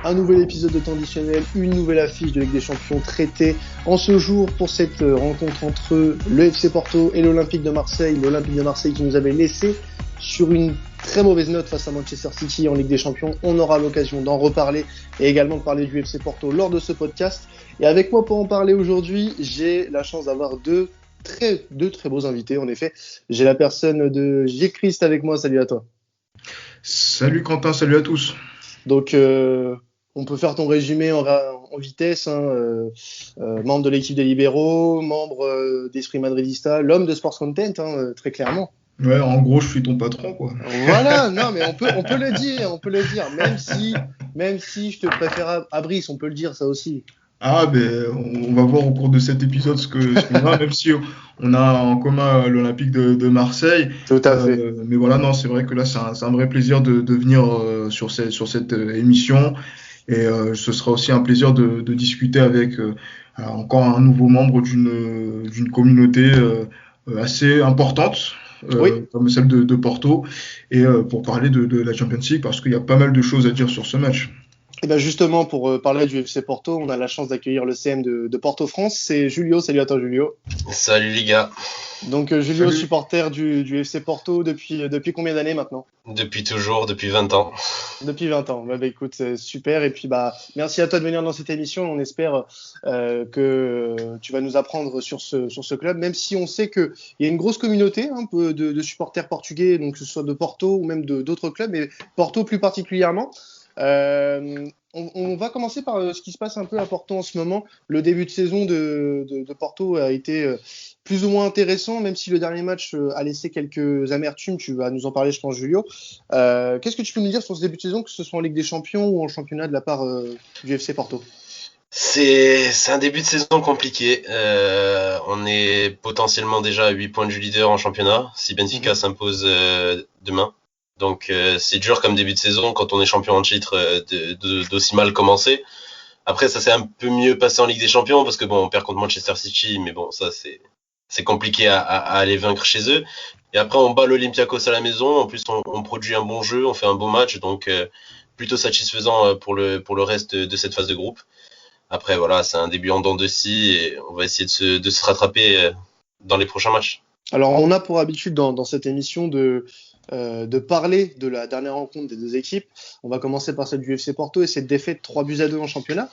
un nouvel épisode de temps additionnel, une nouvelle affiche de Ligue des Champions traitée en ce jour pour cette rencontre entre le FC Porto et l'Olympique de Marseille. L'Olympique de Marseille qui nous avait laissé sur une très mauvaise note face à Manchester City en Ligue des Champions. On aura l'occasion d'en reparler et également de parler du FC Porto lors de ce podcast. Et avec moi pour en parler aujourd'hui, j'ai la chance d'avoir deux très beaux invités. En effet, j'ai la personne de J. Christ avec moi. Salut à toi. Salut Quentin, salut à tous. Donc, on peut faire ton résumé en vitesse. Membre de l'équipe des libéraux, membre d'Esprit Madridista, l'homme de Sports Content, très clairement. Ouais, en gros, je suis ton patron, quoi. Voilà, non, mais on peut le dire, même si je te préfère à Brice, on peut le dire, ça aussi. Ah, ben, on va voir au cours de cet épisode ce qu'on a, même si on a en commun l'Olympique de Marseille. Tout à fait. Mais voilà, non, c'est vrai que là, c'est un vrai plaisir de venir sur cette émission. Et ce sera aussi un plaisir de discuter avec encore un nouveau membre d'une communauté assez importante. Oui. Comme celle de Porto, et pour parler de la Champions League, parce qu'il y a pas mal de choses à dire sur ce match. Et bien justement, pour parler du FC Porto, on a la chance d'accueillir le CM de Porto France. C'est Julio. Salut à toi, Julio. Salut les gars. Donc Julio, supporter du FC Porto depuis combien d'années maintenant? Depuis toujours, depuis 20 ans. Depuis 20 ans. Bah, écoute, c'est super. Et puis merci à toi de venir dans cette émission. On espère que tu vas nous apprendre sur ce club, même si on sait qu'il y a une grosse communauté un peu de supporters portugais, donc que ce soit de Porto ou même d'autres clubs, mais Porto plus particulièrement. On va commencer par ce qui se passe un peu à Porto en ce moment. Le début de saison de Porto a été plus ou moins intéressant, même si le dernier match a laissé quelques amertumes. Tu vas nous en parler, je pense, Julio. Qu'est-ce que tu peux nous dire sur ce début de saison, que ce soit en Ligue des Champions ou en championnat de la part du FC Porto? C'est un début de saison compliqué. On est potentiellement déjà à 8 points du leader en championnat, si Benfica s'impose demain. Donc c'est dur comme début de saison quand on est champion en titre d'aussi mal commencer. Après ça s'est un peu mieux passé en Ligue des Champions parce que bon on perd contre Manchester City, mais bon ça c'est compliqué à aller vaincre chez eux. Et après on bat l'Olympiakos à la maison. En plus on produit un bon jeu, on fait un bon match, donc plutôt satisfaisant pour le reste de cette phase de groupe. Après voilà c'est un début en dents de scie et on va essayer de se rattraper dans les prochains matchs. Alors on a pour habitude dans cette émission de parler de la dernière rencontre des deux équipes. On va commencer par celle du FC Porto et cette défaite 3-2 en championnat.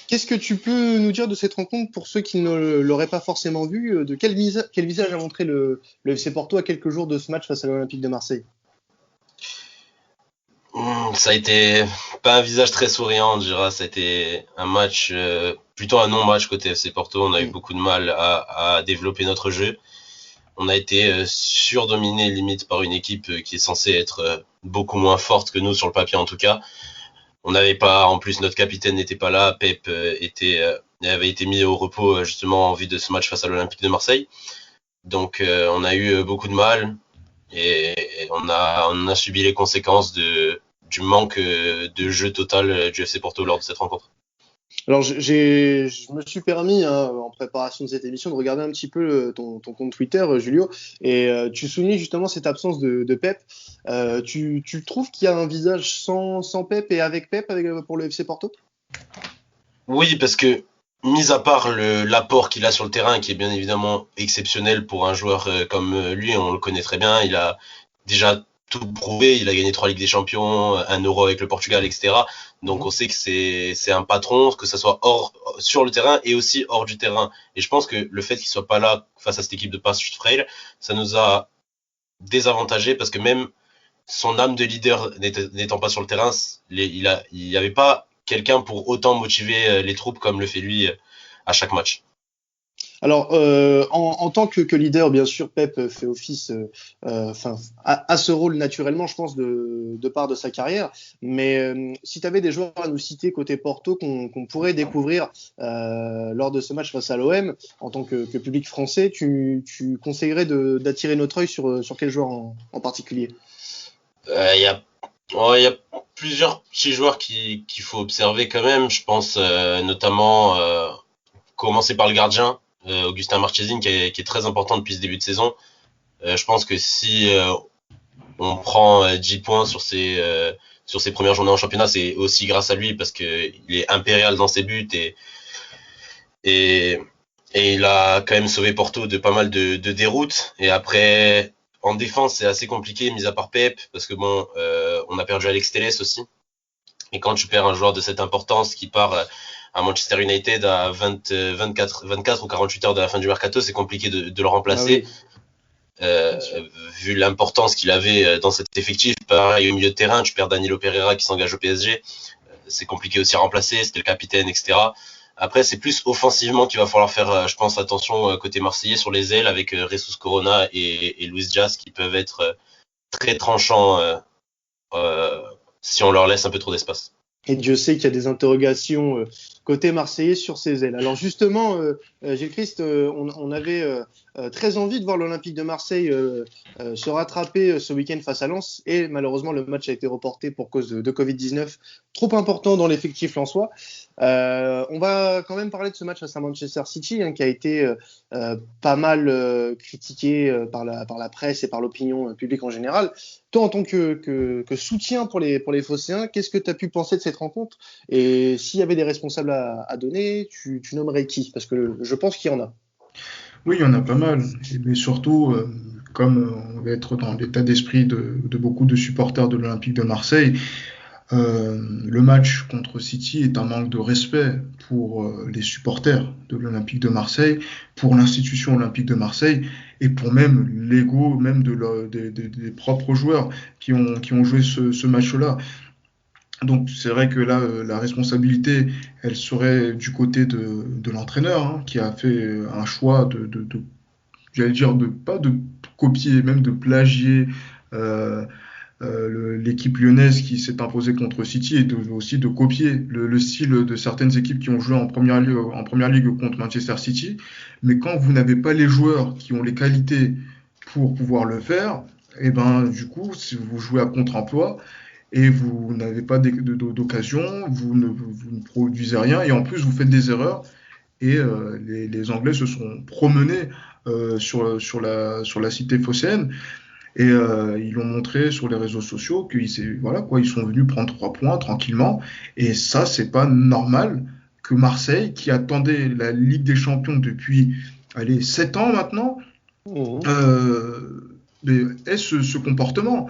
Qu'est-ce que tu peux nous dire de cette rencontre pour ceux qui ne l'auraient pas forcément vu? De quel visage a montré le FC Porto à quelques jours de ce match face à l'Olympique de Marseille? Ça a été pas un visage très souriant, on dira. Ça a été un match, plutôt un non-match côté FC Porto. On a eu beaucoup de mal à développer notre jeu. On a été surdominé limite par une équipe qui est censée être beaucoup moins forte que nous sur le papier en tout cas. On n'avait pas, en plus notre capitaine n'était pas là, Pep avait été mis au repos justement en vue de ce match face à l'Olympique de Marseille. Donc on a eu beaucoup de mal et on a subi les conséquences du manque de jeu total du FC Porto lors de cette rencontre. Alors, je me suis permis, en préparation de cette émission, de regarder un petit peu ton compte Twitter, Julio, et tu soulignes justement cette absence de Pep. Tu trouves qu'il y a un visage sans Pep et avec Pep pour le FC Porto? Oui, parce que, mis à part l'apport qu'il a sur le terrain, qui est bien évidemment exceptionnel pour un joueur comme lui, on le connaît très bien, il a déjà tout prouvé, il a gagné 3 Ligues des Champions, un Euro avec le Portugal, etc. Donc on sait que c'est un patron, que ça soit sur le terrain et aussi hors du terrain. Et je pense que le fait qu'il soit pas là face à cette équipe de passe frail, ça nous a désavantagé parce que même son âme de leader n'étant pas sur le terrain, il y avait pas quelqu'un pour autant motiver les troupes comme le fait lui à chaque match. Alors, en tant que leader, bien sûr, Pep fait office, a ce rôle naturellement, je pense, de part de sa carrière. Mais si tu avais des joueurs à nous citer côté Porto qu'on pourrait découvrir lors de ce match face à l'OM, en tant que public français, tu conseillerais d'attirer notre œil sur quel joueur en particulier? Il y a plusieurs petits joueurs qu'il faut observer quand même. Je pense notamment commencer par le gardien. Augustin Marchesín qui est très important depuis ce début de saison. Je pense que si on prend 10 points sur ses premières journées en championnat, c'est aussi grâce à lui parce que il est impérial dans ses buts et il a quand même sauvé Porto de pas mal de déroutes. Et après, en défense, c'est assez compliqué, mis à part Pep, parce que bon, on a perdu Alex Telles aussi. Et quand tu perds un joueur de cette importance qui part à Manchester United à 24 ou 48 heures de la fin du mercato, c'est compliqué de le remplacer. Ah oui. Vu l'importance qu'il avait dans cet effectif, pareil au milieu de terrain, tu perds Danilo Pereira qui s'engage au PSG, c'est compliqué aussi à remplacer, c'était le capitaine, etc. Après, c'est plus offensivement qu'il va falloir faire, je pense, attention côté marseillais sur les ailes avec Jesus Corona et Luis Diaz qui peuvent être très tranchants si on leur laisse un peu trop d'espace. Et Dieu sait qu'il y a des interrogations côté marseillais sur ses ailes. Alors justement, Gilles Christ, on avait très envie de voir l'Olympique de Marseille se rattraper ce week-end face à Lens. Et malheureusement, le match a été reporté pour cause de Covid-19, trop important dans l'effectif lensois. On va quand même parler de ce match face à Manchester City, qui a été pas mal critiqué par la presse et par l'opinion publique en général. Toi, en tant que soutien pour les Phocéens, qu'est-ce que tu as pu penser de cette rencontre? Et s'il y avait des responsables à donner, tu nommerais qui? Parce que je pense qu'il y en a. Oui, il y en a pas mal. Mais surtout, comme on va être dans l'état d'esprit de beaucoup de supporters de l'Olympique de Marseille, le match contre City est un manque de respect pour les supporters de l'Olympique de Marseille, pour l'institution Olympique de Marseille et pour même l'ego même des propres joueurs qui ont joué ce match-là. Donc c'est vrai que là, la responsabilité, elle serait du côté de l'entraîneur, qui a fait un choix j'allais dire, pas de copier, même de plagier euh, l'équipe lyonnaise qui s'est imposée contre City et aussi de copier le style de certaines équipes qui ont joué en première ligue contre Manchester City. Mais quand vous n'avez pas les joueurs qui ont les qualités pour pouvoir le faire, et ben du coup, si vous jouez à contre-emploi et vous n'avez pas d'occasion, vous ne produisez rien et en plus vous faites des erreurs. Et les Anglais se sont promenés sur la cité phocéenne. Et ils l'ont montré sur les réseaux sociaux ils sont venus prendre 3 points tranquillement. Et ça, c'est pas normal que Marseille, qui attendait la Ligue des Champions depuis 7 ans maintenant, ait ce comportement.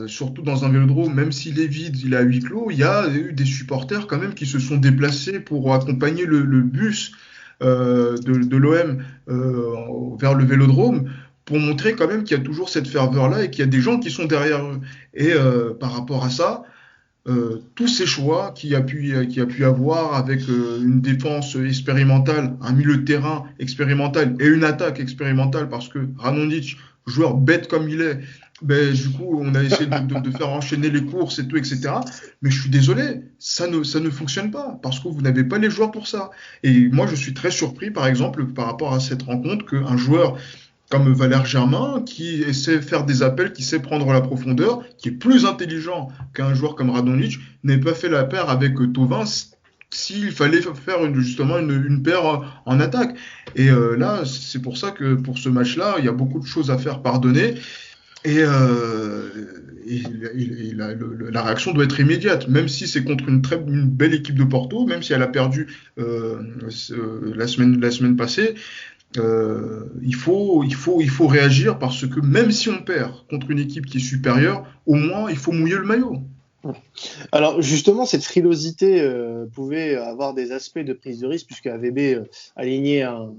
Surtout dans un vélodrome, même s'il est vide, il est à huis clos, il y a eu des supporters quand même qui se sont déplacés pour accompagner le bus de l'OM vers le vélodrome, pour montrer quand même qu'il y a toujours cette ferveur-là et qu'il y a des gens qui sont derrière eux. Et par rapport à ça, tous ces choix qu'il y a pu avoir avec une défense expérimentale, un milieu de terrain expérimental et une attaque expérimentale, parce que Radonjić, joueur bête comme il est, ben, du coup, on a essayé de faire enchaîner les courses et tout, etc. Mais je suis désolé, ça ne fonctionne pas, parce que vous n'avez pas les joueurs pour ça. Et moi, je suis très surpris, par exemple, par rapport à cette rencontre, qu'un joueur comme Valère Germain, qui sait faire des appels, qui sait prendre la profondeur, qui est plus intelligent qu'un joueur comme Radonjić, n'ait pas fait la paire avec Thauvin s'il fallait faire justement une paire en attaque. Et là, c'est pour ça que pour ce match-là, il y a beaucoup de choses à faire pardonner. Et la réaction doit être immédiate, même si c'est contre une belle équipe de Porto, même si elle a perdu la semaine passée. Il faut réagir, parce que même si on perd contre une équipe qui est supérieure, au moins il faut mouiller le maillot. Alors justement, cette frilosité pouvait avoir des aspects de prise de risque, puisque AVB alignait un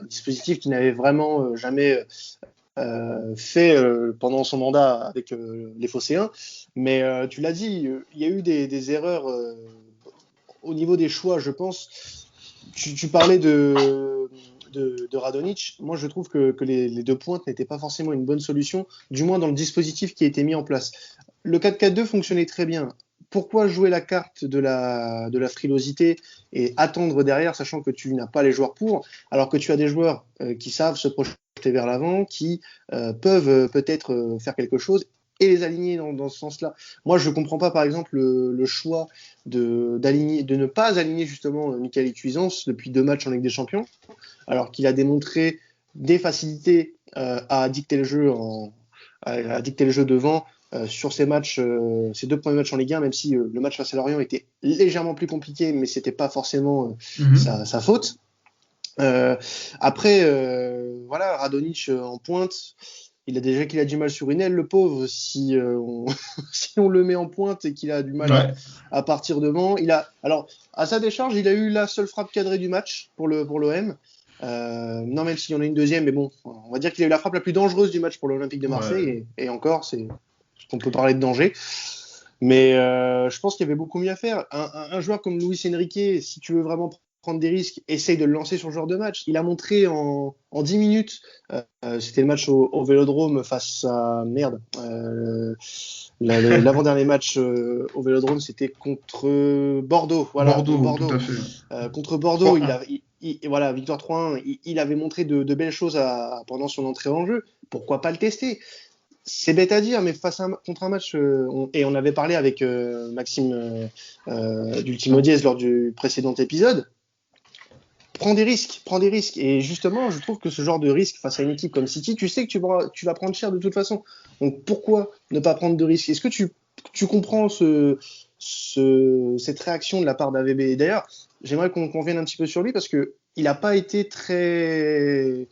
dispositif qui n'avait vraiment jamais fait pendant son mandat avec les Phocéens. Mais tu l'as dit, il y a eu des erreurs au niveau des choix, je pense. Tu parlais de Radonjić. Moi, je trouve que les 2 pointes n'étaient pas forcément une bonne solution, du moins dans le dispositif qui a été mis en place. Le 4-4-2 fonctionnait très bien. Pourquoi jouer la carte de la frilosité et attendre derrière, sachant que tu n'as pas les joueurs pour, alors que tu as des joueurs qui savent se projeter vers l'avant, qui peuvent peut-être faire quelque chose et les aligner dans ce sens-là. Moi, je ne comprends pas, par exemple, le choix de ne pas aligner justement Michael Cuisance depuis 2 matchs en Ligue des Champions, alors qu'il a démontré des facilités à dicter le jeu a dicté le jeu devant sur ces matchs, ces 2 premiers matchs en Ligue 1, même si le match face à Lorient était légèrement plus compliqué, mais c'était pas forcément sa faute. Après, voilà, Radonjic en pointe. Il a déjà qu'il a du mal sur une aile, le pauvre. Si on le met en pointe et qu'il a du mal à partir devant, alors à sa décharge, il a eu la seule frappe cadrée du match pour l'OM. Non, même s'il y en a une deuxième, mais bon, on va dire qu'il a eu la frappe la plus dangereuse du match pour l'Olympique de Marseille, et encore, c'est qu'on peut parler de danger. Mais je pense qu'il y avait beaucoup mieux à faire. Un joueur comme Luis Enrique, si tu veux vraiment prendre des risques, essaye de le lancer sur ce genre de match. Il a montré en 10 minutes, c'était le match au Vélodrome face à l'avant-dernier match au Vélodrome, c'était contre Bordeaux. Voilà, Bordeaux. Tout à fait. Contre Bordeaux, voilà, victoire 3-1. Il avait montré de belles choses pendant son entrée en jeu. Pourquoi pas le tester? C'est bête à dire, mais contre un match, et on avait parlé avec Maxime d'Ultimo Diez lors du précédent épisode, prends des risques. Et justement, je trouve que ce genre de risque face à une équipe comme City, tu sais que tu vas prendre cher de toute façon. Donc pourquoi ne pas prendre de risques? Est-ce que tu comprends cette réaction de la part d'AVB? Et d'ailleurs, j'aimerais qu'on revienne un petit peu sur lui, parce que il n'a pas été très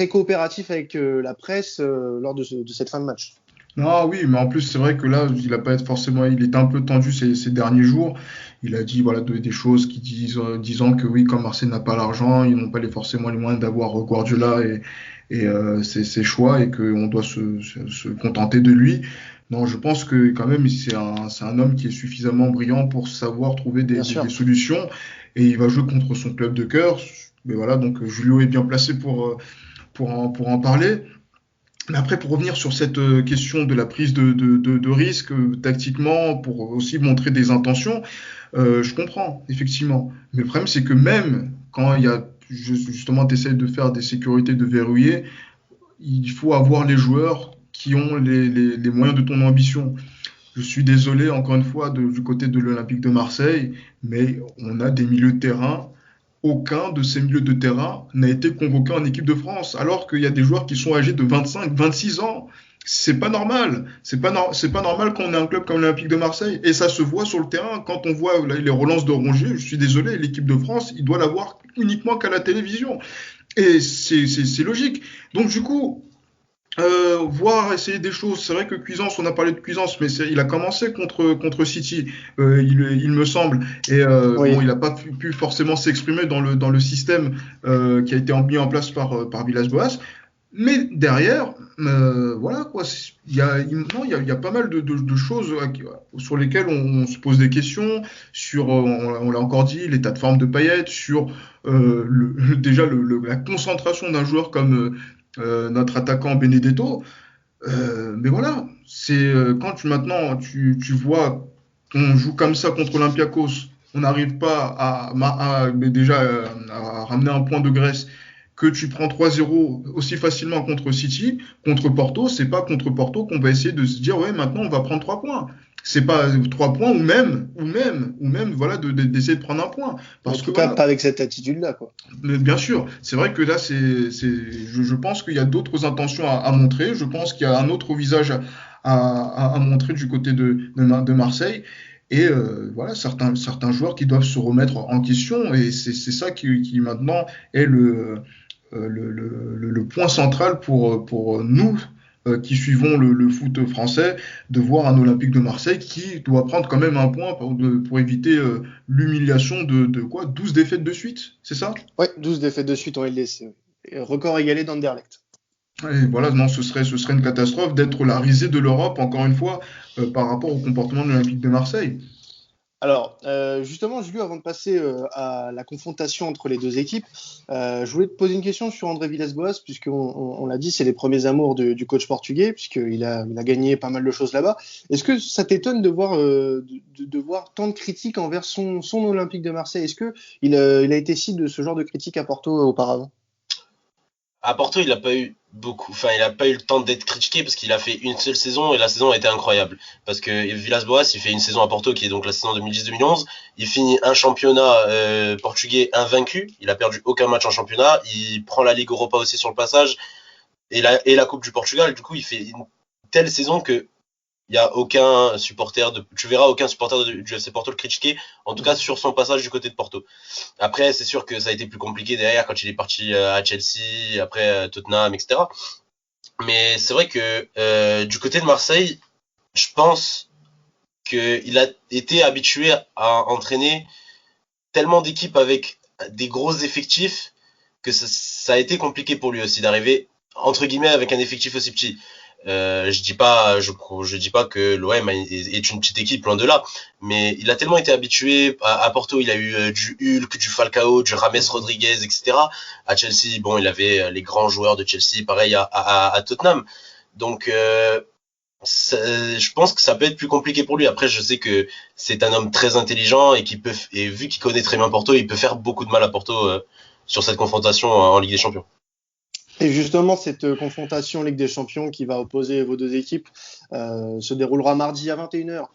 coopératif avec la presse lors de cette fin de match. Ah oui, mais en plus, c'est vrai que là, il était un peu tendu ces derniers jours. Il a dit voilà, des choses disant que oui, comme Marseille n'a pas l'argent, ils n'ont pas forcément les moyens d'avoir Guardiola et ses choix, et qu'on doit se contenter de lui. Non, je pense que quand même, c'est un homme qui est suffisamment brillant pour savoir trouver des solutions, et il va jouer contre son club de cœur. Mais voilà, donc Julio est bien placé pour en parler. Mais après, pour revenir sur cette question de la prise de risque tactiquement, pour aussi montrer des intentions, je comprends, effectivement. Mais le problème, c'est que même quand il y a justement, tu essaies de faire des sécurités de verrouiller, il faut avoir les joueurs qui ont les moyens de ton ambition. Je suis désolé, encore une fois, du côté de l'Olympique de Marseille, mais on a des milieux de terrain. Aucun de ces milieux de terrain n'a été convoqué en équipe de France, alors qu'il y a des joueurs qui sont âgés de 25, 26 ans. C'est pas normal. C'est pas normal qu'on ait un club comme l'Olympique de Marseille. Et ça se voit sur le terrain quand on voit les relances de Rongier. Je suis désolé, l'équipe de France, il doit l'avoir uniquement qu'à la télévision. Et c'est logique. Donc du coup, voir essayer des choses. C'est vrai que Cuisance, on a parlé de Cuisance, mais il a commencé contre City, il me semble, et bon, il n'a pas pu forcément s'exprimer dans le système qui a été mis en place par Villas-Boas. Mais derrière, voilà quoi, il y a pas mal de choses sur lesquelles on se pose des questions, sur, on l'a encore dit, l'état de forme de Payet, sur déjà la concentration d'un joueur comme notre attaquant Benedetto. Mais voilà, c'est quand tu vois qu'on joue comme ça contre Olympiakos, on n'arrive pas à ramener un point de Grèce, que tu prends 3-0 aussi facilement contre City, contre Porto, c'est pas contre Porto qu'on va essayer de se dire ouais, maintenant on va prendre 3 points. C'est pas 3 points ou même voilà, d'essayer de prendre un point. Parce en tout cas, pas avec cette attitude-là, quoi. Mais bien sûr, c'est vrai que là, je pense qu'il y a d'autres intentions à montrer. Je pense qu'il y a un autre visage à montrer du côté de Marseille. Et voilà, certains joueurs qui doivent se remettre en question. Et c'est ça qui maintenant est le point central pour nous qui suivons le foot français, de voir un Olympique de Marseille qui doit prendre quand même un point pour éviter l'humiliation de 12 défaites de suite, c'est ça? Ouais, 12 défaites de suite en LDC. Record égalé d'Anderlecht. Et voilà, non, ce serait une catastrophe d'être la risée de l'Europe, encore une fois, par rapport au comportement de l'Olympique de Marseille. Alors, justement, Julio, avant de passer à la confrontation entre les deux équipes, je voulais te poser une question sur André Villas-Boas, puisqu'on l'a dit, c'est les premiers amours du coach portugais, puisqu'il a gagné pas mal de choses là-bas. Est-ce que ça t'étonne de voir, de voir tant de critiques envers son Olympique de Marseille? Est-ce qu'il a été cible de ce genre de critiques à Porto auparavant? À Porto, il n'a pas eu le temps d'être critiqué parce qu'il a fait une seule saison et la saison a été incroyable. Parce que Villas-Boas, il fait une saison à Porto qui est donc la saison 2010-2011. Il finit un championnat portugais invaincu. Il a perdu aucun match en championnat. Il prend la Ligue Europa aussi sur le passage. et la Coupe du Portugal. Du coup, il fait une telle saison que il y a aucun supporter tu verras aucun supporter du FC Porto le critiquer, en tout cas sur son passage du côté de Porto. Après, c'est sûr que ça a été plus compliqué derrière quand il est parti à Chelsea, après Tottenham, etc. Mais c'est vrai que du côté de Marseille, je pense qu'il a été habitué à entraîner tellement d'équipes avec des gros effectifs que ça a été compliqué pour lui aussi d'arriver entre guillemets avec un effectif aussi petit. Je dis pas que l'OM est une petite équipe, loin de là, mais il a tellement été habitué à Porto, il a eu du Hulk, du Falcao, du James Rodriguez, etc. À Chelsea, bon, il avait les grands joueurs de Chelsea, pareil à Tottenham. Donc je pense que ça peut être plus compliqué pour lui. Après, je sais que c'est un homme très intelligent et vu qu'il connaît très bien Porto, il peut faire beaucoup de mal à Porto sur cette confrontation en Ligue des Champions. Et justement, cette confrontation Ligue des Champions qui va opposer vos deux équipes se déroulera mardi à 21h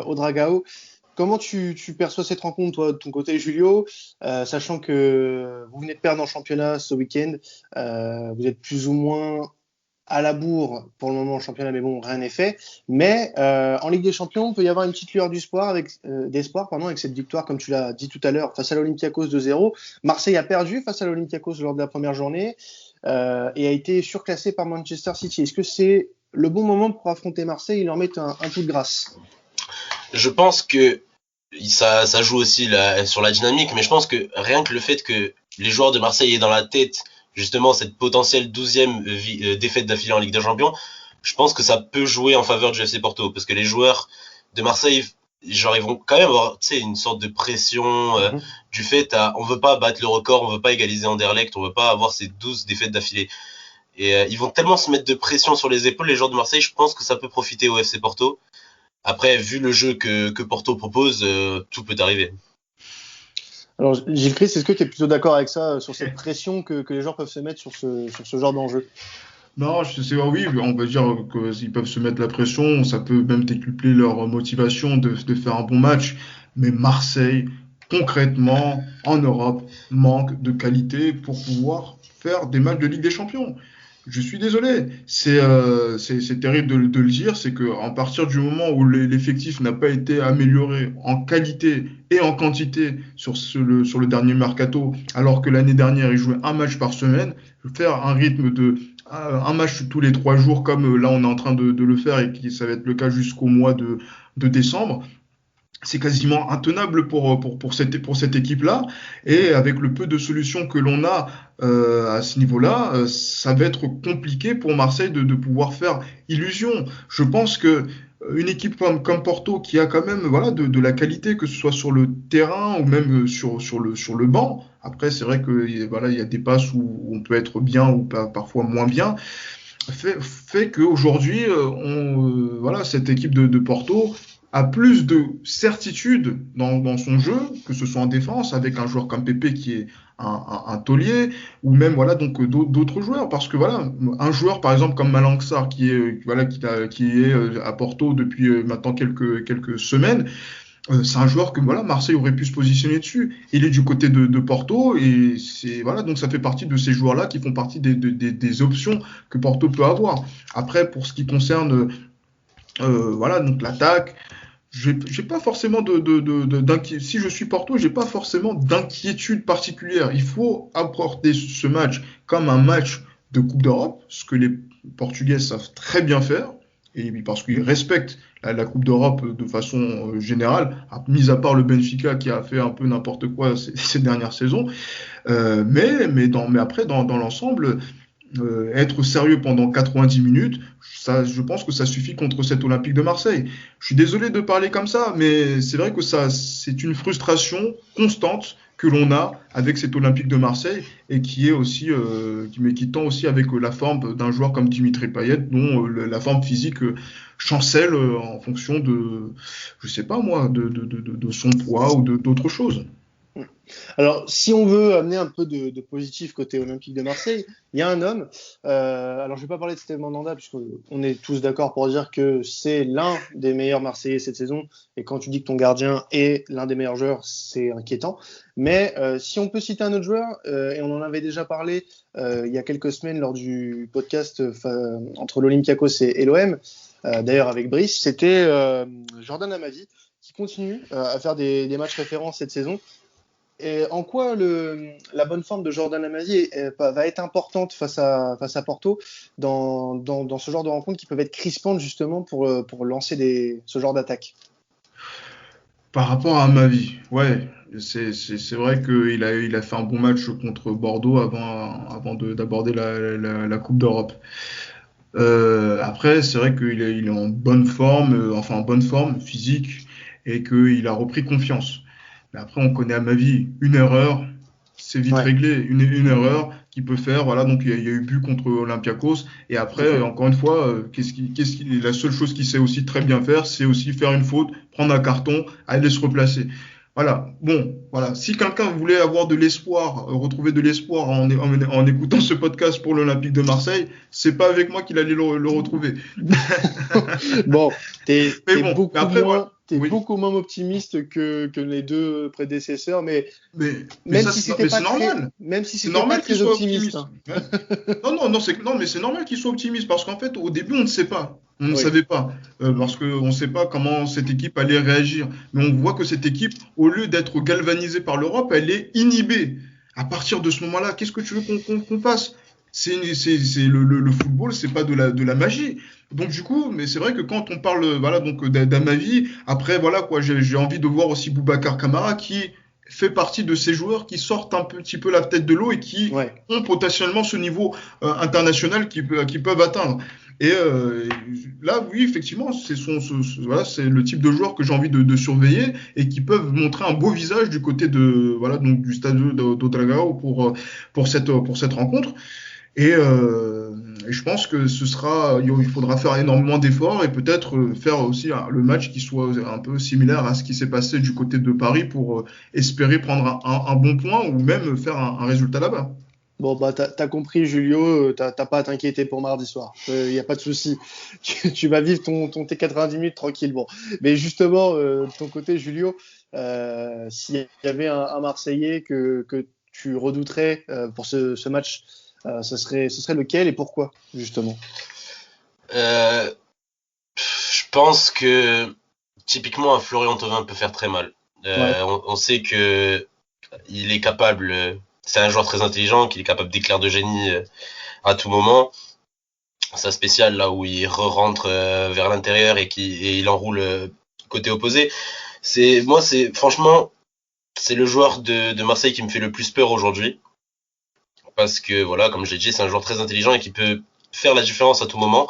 au Dragao. Comment tu perçois cette rencontre, toi, de ton côté, Julio, sachant que vous venez de perdre en championnat ce week-end, vous êtes plus ou moins à la bourre pour le moment en championnat, mais bon, rien n'est fait. Mais en Ligue des Champions, il peut y avoir une petite lueur d'espoir avec cette victoire, comme tu l'as dit tout à l'heure, face à l'Olympiakos 2-0. Marseille a perdu face à l'Olympiakos lors de la première journée et a été surclassé par Manchester City. Est-ce que c'est le bon moment pour affronter Marseille et leur mettre un coup de grâce? Je pense que ça joue aussi sur la dynamique, mais je pense que rien que le fait que les joueurs de Marseille aient dans la tête justement cette potentielle 12e défaite d'affilée en Ligue des Champions, je pense que ça peut jouer en faveur du FC Porto, parce que les joueurs de Marseille, genre, ils vont quand même avoir une sorte de pression du fait on veut pas battre le record, on veut pas égaliser Anderlecht, on veut pas avoir ces 12 défaites d'affilée. Et ils vont tellement se mettre de pression sur les épaules, les joueurs de Marseille, je pense que ça peut profiter au FC Porto. Après, vu le jeu que Porto propose, tout peut arriver. Alors, Gilles Christ, est-ce que tu es plutôt d'accord avec ça, sur cette pression que les joueurs peuvent se mettre sur ce genre d'enjeu? Non, oui, on va dire qu'ils peuvent se mettre la pression, ça peut même décupler leur motivation de faire un bon match. Mais Marseille, concrètement, en Europe, manque de qualité pour pouvoir faire des matchs de Ligue des Champions. Je suis désolé, c'est terrible de le dire, c'est qu'à partir du moment où l'effectif n'a pas été amélioré en qualité et en quantité sur le dernier mercato, alors que l'année dernière, il jouait un match par semaine, faire un rythme de un match tous les 3 jours, comme là on est en train de le faire et ça va être le cas jusqu'au mois de décembre, c'est quasiment intenable pour cette équipe-là. Et avec le peu de solutions que l'on a à ce niveau-là, ça va être compliqué pour Marseille de pouvoir faire illusion. Je pense que une équipe comme Porto, qui a quand même de la qualité, que ce soit sur le terrain ou même sur le banc, après c'est vrai que il y a des passes où on peut être bien ou parfois moins bien, fait qu'aujourd'hui, cette équipe de Porto a plus de certitude dans son jeu, que ce soit en défense, avec un joueur comme Pepe qui est un taulier, ou même d'autres joueurs. Parce que un joueur par exemple comme Malang Sarr qui est à Porto depuis maintenant quelques semaines, c'est un joueur que Marseille aurait pu se positionner dessus. Il est du côté de Porto et donc ça fait partie de ces joueurs-là qui font partie des options que Porto peut avoir. Après, pour ce qui concerne donc l'attaque, j'ai pas forcément si je suis Porto, j'ai pas forcément d'inquiétude particulière. Il faut apporter ce match comme un match de Coupe d'Europe, ce que les Portugais savent très bien faire, et parce qu'ils respectent la Coupe d'Europe de façon générale, mis à part le Benfica qui a fait un peu n'importe quoi ces dernières saisons. Mais après, dans l'ensemble, être sérieux pendant 90 minutes, je pense que ça suffit contre cet Olympique de Marseille. Je suis désolé de parler comme ça, mais c'est vrai que c'est une frustration constante que l'on a avec cet Olympique de Marseille et qui est aussi, qui tend aussi avec la forme d'un joueur comme Dimitri Payet, dont la forme physique chancelle en fonction de, je sais pas moi, de son poids ou d'autres choses. Alors, si on veut amener un peu de positif côté Olympique de Marseille, il y a un homme. Alors, je vais pas parler de Steve Mandanda, puisqu'on est tous d'accord pour dire que c'est l'un des meilleurs Marseillais cette saison. Et quand tu dis que ton gardien est l'un des meilleurs joueurs, c'est inquiétant. Mais si on peut citer un autre joueur, et on en avait déjà parlé il y a quelques semaines lors du podcast entre l'Olympiakos et l'OM, d'ailleurs avec Brice, c'était Jordan Amavi qui continue à faire des matchs référents cette saison. Et en quoi la bonne forme de Jordan Amavi va être importante face à Porto dans ce genre de rencontres qui peuvent être crispantes justement pour lancer ce genre d'attaque? Par rapport à ma vie, ouais, c'est vrai qu'il a fait un bon match contre Bordeaux avant d'aborder la Coupe d'Europe. Après, c'est vrai il est en bonne forme, enfin en bonne forme physique, et qu'il a repris confiance. Mais après, on connaît à ma vie une erreur, c'est vite Ouais, réglé. Une erreur qu'il peut faire. Voilà, donc il y a eu but contre Olympiakos. Et tout à après, fait. encore une fois, la seule chose qu'il sait aussi très bien faire, c'est aussi faire une faute, prendre un carton, aller se replacer. Voilà. Bon, voilà. Si quelqu'un voulait avoir de l'espoir, retrouver de l'espoir en écoutant ce podcast pour l'Olympique de Marseille, c'est pas avec moi qu'il allait le retrouver. Bon, t'es, Mais t'es bon, mais beaucoup après, voilà. moins, t'es Oui. beaucoup moins optimiste que les deux prédécesseurs, mais Mais, même si mais c'était c'est pas très, normal. même si C'est c'était pas normal qu'il très soit optimiste, optimiste. hein. Ouais. Non, mais c'est normal qu'il soit optimiste parce qu'en fait, au début, on ne sait pas. On ne Oui, savait pas. Parce qu'on ne sait pas comment cette équipe allait réagir. Mais on voit que cette équipe, au lieu d'être galvanisée par l'Europe, elle est inhibée. À partir de ce moment-là, qu'est-ce que tu veux qu'on fasse? Le football, c'est pas de la magie. Donc du coup, mais c'est vrai que quand on parle, voilà, donc d'Amavi, après voilà quoi, j'ai envie de voir aussi Boubacar Kamara qui fait partie de ces joueurs qui sortent un petit peu la tête de l'eau et qui ouais. ont potentiellement ce niveau international qui peuvent atteindre. Et là, oui, effectivement, voilà, c'est le type de joueur que j'ai envie de surveiller et qui peuvent montrer un beau visage du côté voilà, donc du stade d'Ouedraogo pour cette rencontre. Et je pense que il faudra faire énormément d'efforts et peut-être faire aussi le match qui soit un peu similaire à ce qui s'est passé du côté de Paris pour espérer prendre un bon point ou même faire un résultat là-bas. Bon, bah, t'as compris, Julio, t'as pas à t'inquiéter pour mardi soir. Il y a pas de souci. Tu vas vivre tes 90 minutes tranquille. Bon. Mais justement, de ton côté, Julio, s'il y avait un Marseillais que tu redouterais pour ce match, ce serait lequel et pourquoi, justement? Euh, je pense que typiquement un Florian Thauvin peut faire très mal. Ouais. On sait que il est capable, c'est un joueur très intelligent, qu'il est capable d'éclairs de génie à tout moment. Sa spéciale là où il re-rentre vers l'intérieur et il enroule côté opposé. C'est franchement c'est le joueur de Marseille qui me fait le plus peur aujourd'hui parce que voilà comme je l'ai dit c'est un joueur très intelligent et qui peut faire la différence à tout moment.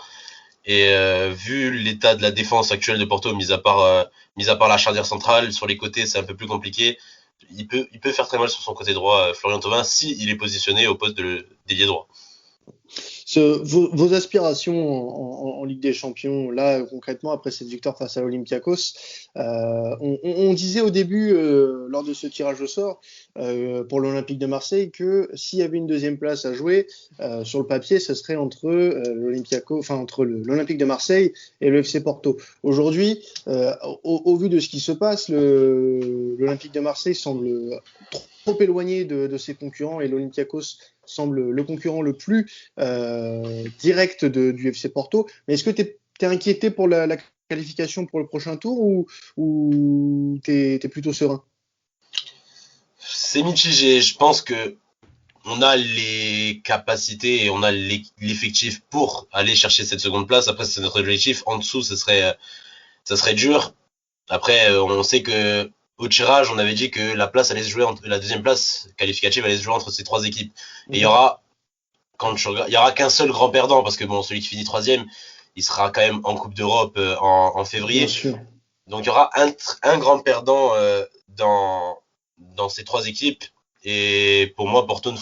Et vu l'état de la défense actuelle de Porto, mis à part la charnière centrale, sur les côtés c'est un peu plus compliqué. Il peut faire très mal sur son côté droit, Florian Thauvin, si il est positionné au poste d'ailier droit. Vos aspirations en Ligue des Champions, là concrètement après cette victoire face à Olympiakos, on disait au début lors de ce tirage au sort pour l'Olympique de Marseille que s'il y avait une deuxième place à jouer sur le papier, ce serait entre entre l'Olympique de Marseille et le FC Porto. Aujourd'hui, au vu de ce qui se passe, l'Olympique de Marseille semble trop éloigné de ses concurrents et l'Olympiakos semble le concurrent le plus direct du FC Porto. Mais est-ce que tu es inquiété pour la qualification pour le prochain tour ou tu es plutôt serein? C'est mitigé, je pense que on a les capacités et on a l'effectif pour aller chercher cette seconde place. Après, c'est notre objectif. En dessous, ça serait dur. Après, on sait que au tirage, on avait dit que la deuxième place qualificative allait se jouer entre ces trois équipes. Et Mm-hmm. il y aura qu'un seul grand perdant parce que bon, celui qui finit troisième, il sera quand même en Coupe d'Europe en Bien février. sûr. Donc il y aura un grand perdant dans ces trois équipes. Et pour moi, Porto ne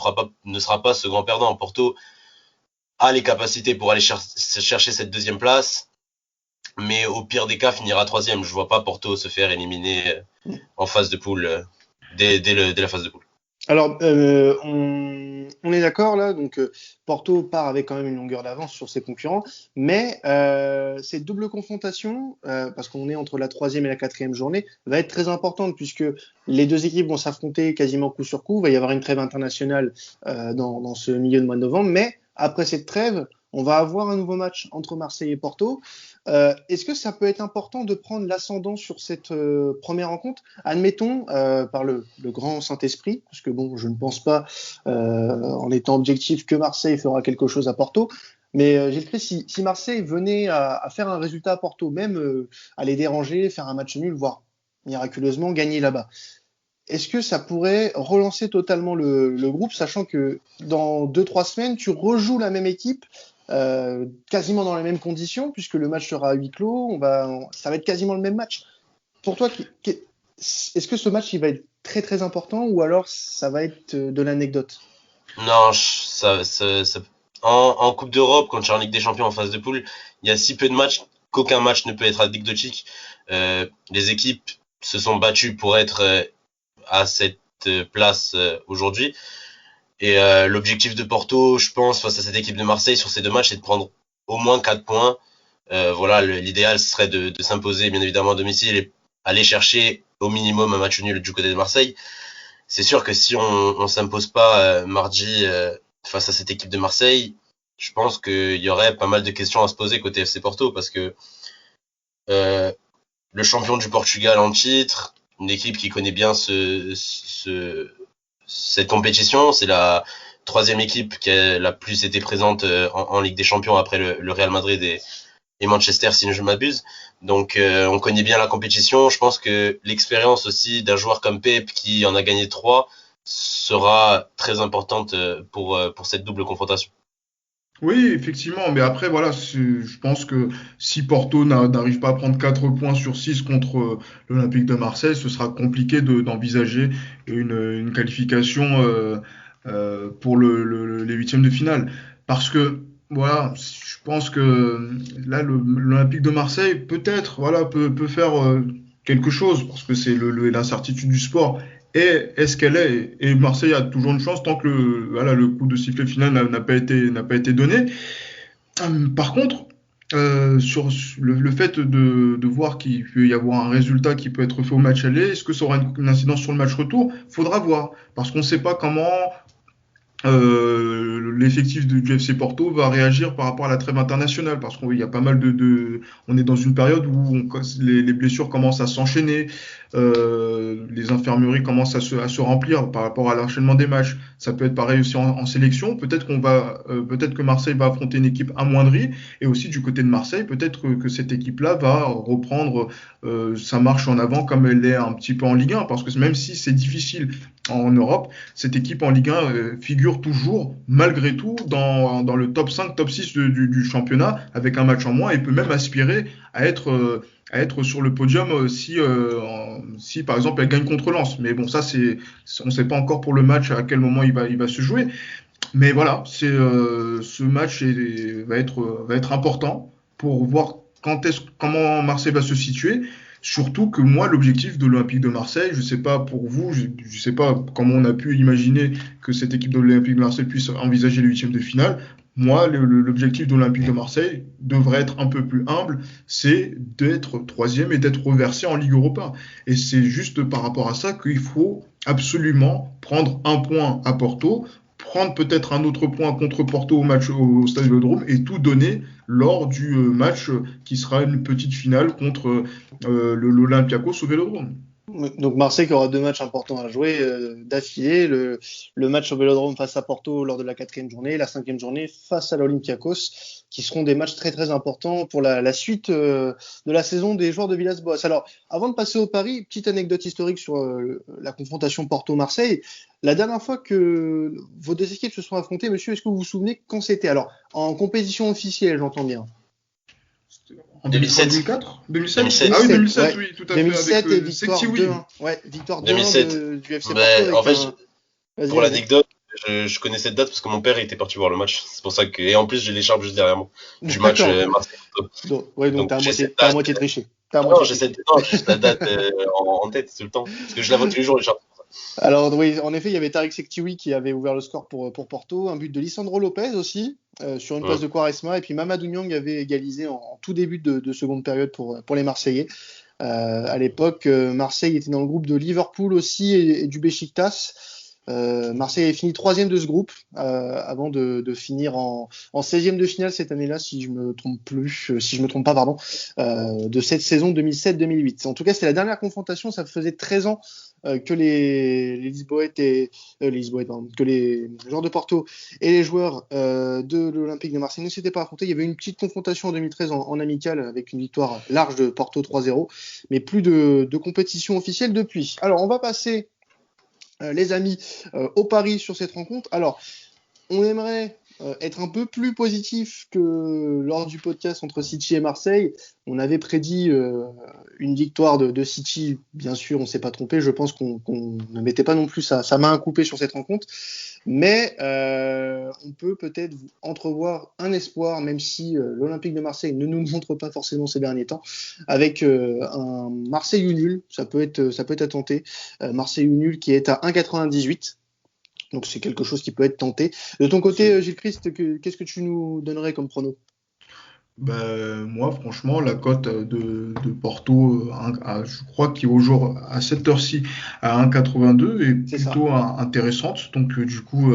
sera pas ce grand perdant. Porto a les capacités pour aller chercher cette deuxième place, mais au pire des cas, finira troisième. Je vois pas Porto se faire éliminer en phase de poule. dès la phase de poule. Alors, on est d'accord là, donc Porto part avec quand même une longueur d'avance sur ses concurrents, mais cette double confrontation, parce qu'on est entre la 3e et la 4e journée, va être très importante puisque les deux équipes vont s'affronter quasiment coup sur coup. Il va y avoir une trêve internationale dans ce milieu de mois de novembre, mais après cette trêve, on va avoir un nouveau match entre Marseille et Porto. Est-ce que ça peut être important de prendre l'ascendant sur cette première rencontre? Admettons, par le grand Saint-Esprit, parce que bon, je ne pense pas, en étant objectif, que Marseille fera quelque chose à Porto, mais Gilles Christ, si Marseille venait à faire un résultat à Porto, même à les déranger, faire un match nul, voire miraculeusement gagner là-bas, est-ce que ça pourrait relancer totalement le groupe, sachant que dans 2-3 semaines, tu rejoues la même équipe, quasiment dans les mêmes conditions, puisque le match sera à huis clos, ça va être quasiment le même match. Pour toi, est-ce que ce match il va être très très important ou alors ça va être de l'anecdote? Non, en Coupe d'Europe, quand tu es en Ligue des Champions en phase de poule, il y a si peu de matchs qu'aucun match ne peut être anecdotique. Les équipes se sont battues pour être à cette place aujourd'hui. Et l'objectif de Porto, je pense, face à cette équipe de Marseille sur ces deux matchs, c'est de prendre au moins 4 points. Voilà, l'idéal serait de s'imposer bien évidemment à domicile et aller chercher au minimum un match nul du côté de Marseille. C'est sûr que si on s'impose pas mardi face à cette équipe de Marseille, je pense qu'il y aurait pas mal de questions à se poser côté FC Porto parce que le champion du Portugal en titre, une équipe qui connaît bien cette compétition, c'est la 3e équipe qui a la plus été présente en Ligue des Champions après le Real Madrid et Manchester, si je ne m'abuse. Donc on connaît bien la compétition. Je pense que l'expérience aussi d'un joueur comme Pep qui en a gagné 3 sera très importante pour cette double confrontation. Oui, effectivement, mais après, voilà, je pense que si Porto n'arrive pas à prendre 4 points sur 6 contre l'Olympique de Marseille, ce sera compliqué d'envisager une qualification pour les huitièmes de finale. Parce que, voilà, je pense que là, l'Olympique de Marseille, peut-être, voilà, peut faire quelque chose, parce que c'est l'incertitude du sport. Et est-ce qu'elle est? Et Marseille a toujours une chance tant que voilà, le coup de sifflet final n'a pas été donné. Par contre, sur le fait de voir qu'il peut y avoir un résultat qui peut être fait au match aller, est-ce que ça aura une incidence sur le match retour? Faudra voir, parce qu'on ne sait pas comment l'effectif du FC Porto va réagir par rapport à la trêve internationale parce qu'il y a pas mal on est dans une période où les blessures commencent à s'enchaîner, les infirmeries commencent à se remplir par rapport à l'enchaînement des matchs. Ça peut être pareil aussi en sélection. Peut-être que Marseille va affronter une équipe amoindrie et aussi du côté de Marseille, peut-être que cette équipe-là va reprendre sa marche en avant comme elle est un petit peu en Ligue 1 parce que même si c'est difficile en Europe, cette équipe en Ligue 1 figure toujours, malgré tout, dans le top 5, top 6 du championnat, avec un match en moins, et peut même aspirer à être sur le podium si par exemple, elle gagne contre Lens. Mais bon, ça, on ne sait pas encore pour le match à quel moment il va se jouer. Mais voilà, ce match va être important pour voir comment Marseille va se situer. Surtout que moi, l'objectif de l'Olympique de Marseille, je ne sais pas pour vous, je ne sais pas comment on a pu imaginer que cette équipe de l'Olympique de Marseille puisse envisager les huitièmes de finale. Moi, l'objectif de l'Olympique de Marseille devrait être un peu plus humble, c'est d'être troisième et d'être reversé en Ligue Europa. Et c'est juste par rapport à ça qu'il faut absolument prendre un point à Porto, prendre peut-être un autre point contre Porto au Stade Vélodrome et tout donner lors du match qui sera une petite finale contre l'Olympiakos au Vélodrome. Donc Marseille qui aura 2 matchs importants à jouer d'affilée, le match au Vélodrome face à Porto lors de la 4e journée et la 5e journée face à l'Olympiakos, qui seront des matchs très très importants pour la suite de la saison des joueurs de Villas-Boas. Alors, avant de passer au Paris, petite anecdote historique sur la confrontation Porto-Marseille. La dernière fois que vos deux équipes se sont affrontées, monsieur, est-ce que vous vous souvenez quand c'était? Alors, en compétition officielle, j'entends bien. En 2004 2007. Ah oui, 2007, ouais. oui, tout à fait. 2007 avec et victoire 2-1. Ouais, victoire 2-1 du FC Porto. En fait, pour l'anecdote, je connais cette date parce que mon père était parti voir le match. C'est pour ça que, et en plus, j'ai l'écharpe juste derrière moi du match Marseille-Porto. Donc t'as à moitié triché. Non, j'ai juste la date en tête tout le temps. Parce que je la vois tous les jours, l'écharpe. Alors oui, en effet, il y avait Tariq Sektiwi qui avait ouvert le score pour Porto, un but de Lisandro Lopez aussi, sur une passe de Quaresma, et puis Mamadou Niang avait égalisé en tout début de seconde période pour les Marseillais. À l'époque, Marseille était dans le groupe de Liverpool aussi et du Beşiktaş. Marseille avait fini 3e de ce groupe avant de finir en 16e de finale cette année-là, si je me trompe pas, pardon, de cette saison 2007-2008. En tout cas, c'était la dernière confrontation. Ça faisait 13 ans que les Lisboètes que les joueurs de Porto et les joueurs de l'Olympique de Marseille ne s'étaient pas affrontés. Il y avait une petite confrontation en 2013 en amical avec une victoire large de Porto 3-0, mais plus de compétition officielle depuis. Alors, on va passer les amis, au pari sur cette rencontre. Alors, on aimerait être un peu plus positif que lors du podcast entre City et Marseille. On avait prédit une victoire de City, bien sûr, on ne s'est pas trompé. Je pense qu'on ne mettait pas non plus sa main à couper sur cette rencontre. Mais on peut peut-être entrevoir un espoir, même si l'Olympique de Marseille ne nous montre pas forcément ces derniers temps, avec un Marseille ou nul, ça peut être à tenter. Marseille ou nul qui est à 1,98. Donc c'est quelque chose qui peut être tenté. De ton côté, Gilles Christ, qu'est-ce que tu nous donnerais comme prono? Moi, franchement, la cote de Porto, je crois qu'il est au jour à cette heure-ci à 1,82 est plutôt intéressante. Donc, du coup,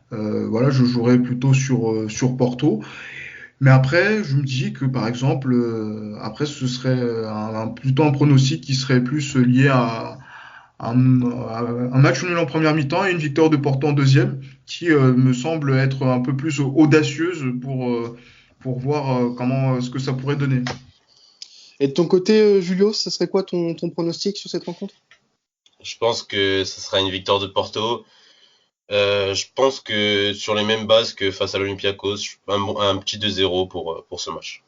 voilà, je jouerais plutôt sur Porto. Mais après, je me dis que, par exemple, après, ce serait plutôt un pronostic qui serait plus lié à un match nul en première mi-temps et une victoire de Porto en deuxième, qui me semble être un peu plus audacieuse pour voir ce que ça pourrait donner. Et de ton côté, Julio, ça serait quoi ton pronostic sur cette rencontre? Je pense que ce sera une victoire de Porto. Je pense que sur les mêmes bases que face à l'Olympiakos, un petit 2-0 pour ce match.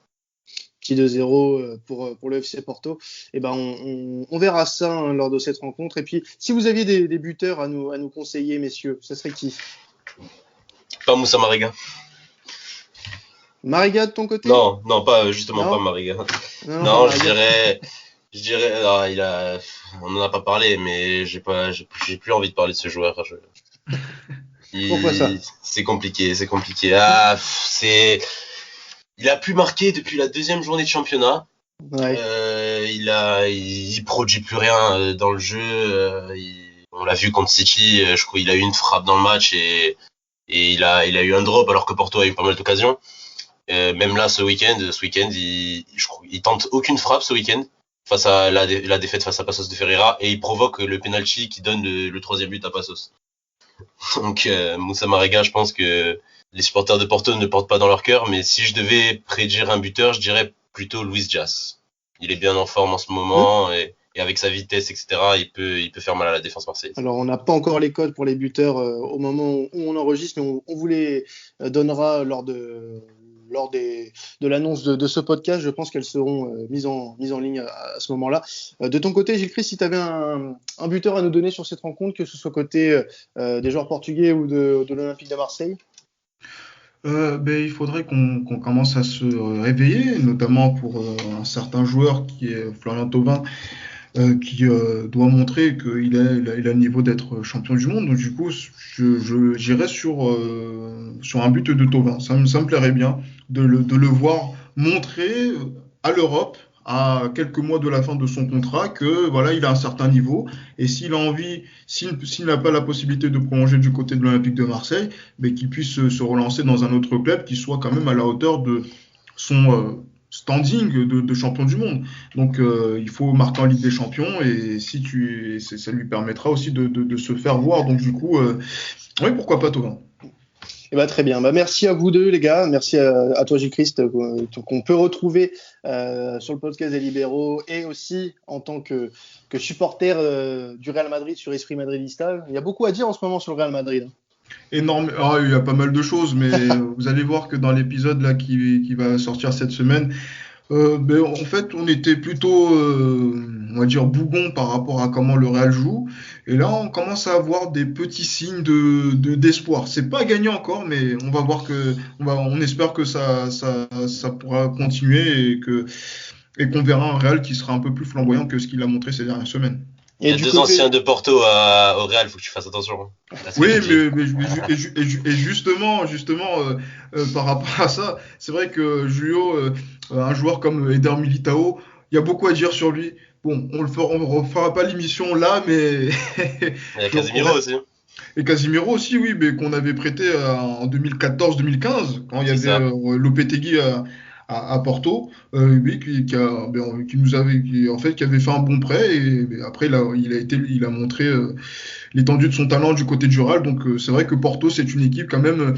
Petit 2-0 pour le FC Porto. Et ben on verra ça lors de cette rencontre. Et puis, si vous aviez des buteurs à nous conseiller, messieurs, ça serait qui? Pas Moussa Mariga. Mariga de ton côté? Non, pas justement pas Mariga. Non, je dirais, on en a pas parlé, mais j'ai plus envie de parler de ce joueur. Pourquoi ça? C'est compliqué. Il a plus marqué depuis la deuxième journée de championnat. Ouais. Il produit plus rien dans le jeu. On l'a vu contre City. Je crois qu'il a eu une frappe dans le match et il a eu un drop alors que Porto a eu pas mal d'occasions. Même là, ce week-end, il tente aucune frappe ce week-end face à la défaite face à Passos de Ferreira et il provoque le penalty qui donne le troisième but à Passos. Donc Moussa Mariga, je pense que les supporters de Porto ne portent pas dans leur cœur, mais si je devais prédire un buteur, je dirais plutôt Luis Diaz. Il est bien en forme en ce moment et avec sa vitesse, etc., il peut faire mal à la défense marseillaise. Alors, on n'a pas encore les codes pour les buteurs au moment où on enregistre, mais on vous les donnera lors de l'annonce de ce podcast. Je pense qu'elles seront mises en ligne à ce moment-là. De ton côté, Gilles Christ, si tu avais un buteur à nous donner sur cette rencontre, que ce soit côté des joueurs portugais ou de l'Olympique de Marseille? Il faudrait qu'on commence à se réveiller, notamment pour un certain joueur qui est Florian Thauvin, qui doit montrer qu'il a le niveau d'être champion du monde. Donc du coup, j'irais sur un but de Thauvin. Ça me plairait bien de le voir montrer à l'Europe, à quelques mois de la fin de son contrat, que voilà, il a un certain niveau. Et s'il a envie, s'il n'a pas la possibilité de prolonger du côté de l'Olympique de Marseille, qu'il puisse se relancer dans un autre club qui soit quand même à la hauteur de son standing de champion du monde. Donc il faut marquer en Ligue des Champions et ça lui permettra aussi de se faire voir. Donc du coup, oui, pourquoi pas Thauvin. Très bien. Merci à vous deux, les gars. Merci à toi, Gilles Christ, qu'on peut retrouver sur le podcast des Libéraux et aussi en tant que supporter du Real Madrid sur Esprit Madridista. Il y a beaucoup à dire en ce moment sur le Real Madrid. Énorme. Il y a pas mal de choses, mais vous allez voir que dans l'épisode là qui va sortir cette semaine, en fait, on était plutôt, on va dire, bougon par rapport à comment le Real joue. Et là, on commence à avoir des petits signes d'espoir. C'est pas gagné encore, mais on va voir on espère que ça pourra continuer et qu'on verra un Real qui sera un peu plus flamboyant que ce qu'il a montré ces dernières semaines. Il y a deux anciens de Porto au Real, faut que tu fasses attention. Oui, mais justement, par rapport à ça, c'est vrai que Julio, un joueur comme Eder Militao, il y a beaucoup à dire sur lui. Bon, on refera pas l'émission là, mais Il y a Casemiro aussi. Et Casemiro aussi, oui, mais qu'on avait prêté en 2014-2015 quand il y avait Lopetegui à Porto, oui, qui avait fait un bon prêt et après il a montré l'étendue de son talent du côté du Real. Donc c'est vrai que Porto, c'est une équipe quand même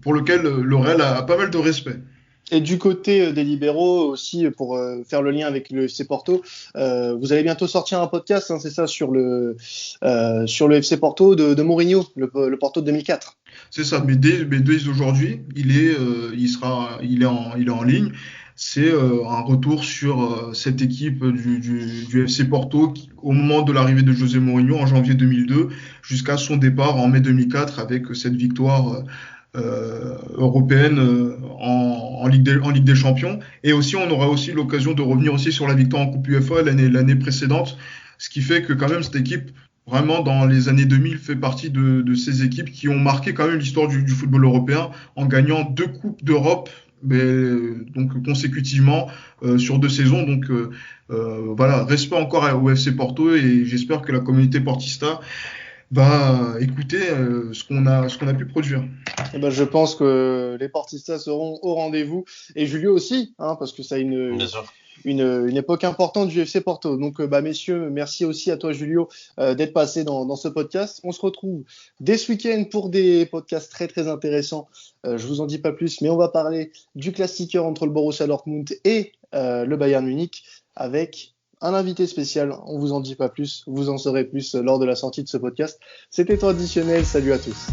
pour lequel le Real a pas mal de respect. Et du côté des libéraux aussi, pour faire le lien avec le FC Porto, vous allez bientôt sortir un podcast, hein, c'est ça, sur le FC Porto de Mourinho, le Porto de 2004. C'est ça, mais dès aujourd'hui, il est en ligne. C'est un retour sur cette équipe du FC Porto qui, au moment de l'arrivée de José Mourinho en janvier 2002 jusqu'à son départ en mai 2004 avec cette victoire européenne en Ligue des Champions. Et aussi, on aura aussi l'occasion de revenir aussi sur la victoire en Coupe UEFA l'année précédente, ce qui fait que quand même cette équipe, vraiment dans les années 2000, fait partie de ces équipes qui ont marqué quand même l'histoire du football européen en gagnant 2 Coupes d'Europe donc consécutivement sur 2 saisons. Donc voilà, respect encore au FC Porto et j'espère que la communauté portista va écouter ce qu'on a pu produire. Et ben, je pense que les portistas seront au rendez-vous et Julio aussi, hein, parce que ça a une époque importante du FC Porto. Donc, messieurs, merci aussi à toi, Julio, d'être passé dans ce podcast. On se retrouve dès ce week-end pour des podcasts très, très intéressants. Je vous en dis pas plus, mais on va parler du classiqueur entre le Borussia Dortmund et le Bayern Munich avec un invité spécial. On vous en dit pas plus, vous en saurez plus lors de la sortie de ce podcast. C'était traditionnel. Salut à tous.